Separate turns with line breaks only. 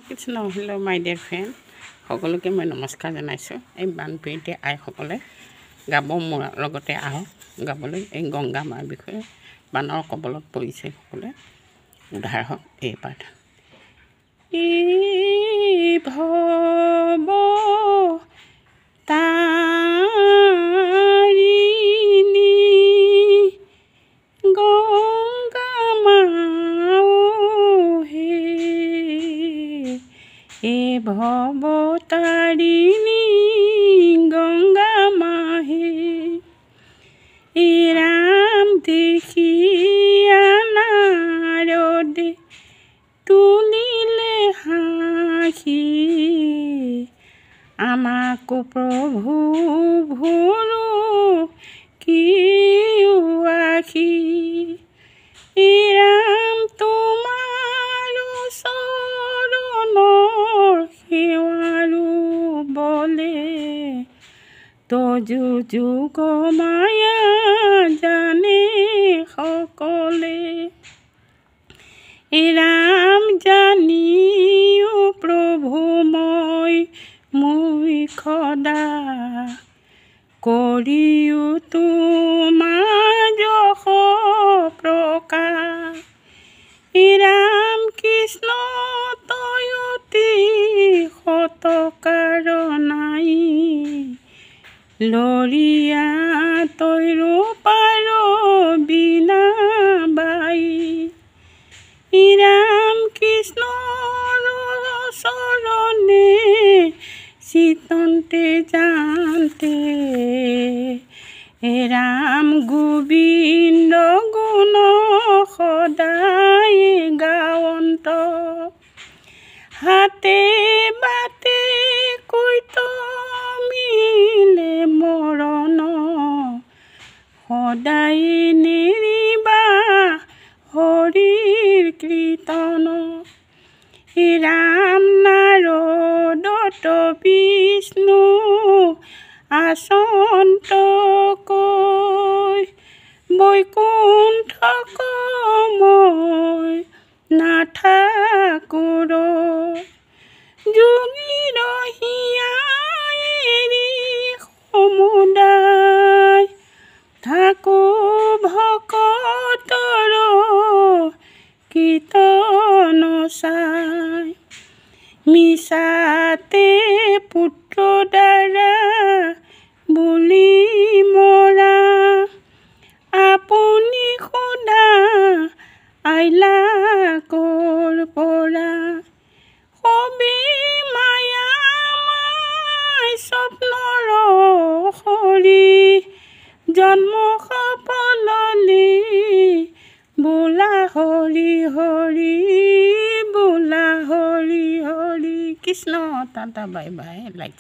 Krishna hello' মাই dear friend সকলোকে মই নমস্কাৰ জনাইছোঁ। এই বানপীড়িতে আইসকলে গাব মোৰ লগতে আহক গাবলৈ এই গংগা মাৰ বিষয়ে। বানৰ কবলত পৰিছে সকলোৱে, উদ্ধাৰ হওক এই প্ৰাৰ্থনা। ভৱ তাৰিণী গংগা মা হে, ভৱ তাৰিণী গংগা মা হে, ৰাম দেখিয়া নাৰদে তুলিলে হাঁহি, আমাকো প্ৰভু ভুলো কি আখি, ৰাম তোমাৰ চৰণৰ সেৱাৰো বলে, তজু যুগ মায়া জানে সকলে, ৰাম জানিও প্ৰভু মই সদা, কৰিও তোমাৰ যশ প্ৰকাশ, ৰাম কৃষ্ণ তয়তি সতকাৰ নাই, লৰিয়া তৈৰো পাৰ বিনা বাই, ৰাম কৃষ্ণ চৰণে চিতন্তে জানতে, ৰাম গোবিন্দ গুণ সদায় গাৱন্ত, হাতে বাটে কৈত মিলে মৰণ, সদায় নেৰিবা হৰিৰ কীৰ্তন, ৰাম নাৰদত বিষ্ণু আচন্ত কৈ, বৈকুণ্ঠক মই নাথাকো ৰৈ, যোগীৰ হিয়া এৰি সমুদায়, থাকো ভকতৰ কীৰ্তন চাই, মিছাতে পুত্ৰ দ্বাৰা বুলি মৰা, আপুনি সদা আইলা কৰ পৰা, সবে মায়া মাই স্বপ্নৰ সৰি, জন্ম সফললি বোলা হৰি হৰি, বোলা Hari Hari. Krishna tata bye bye, like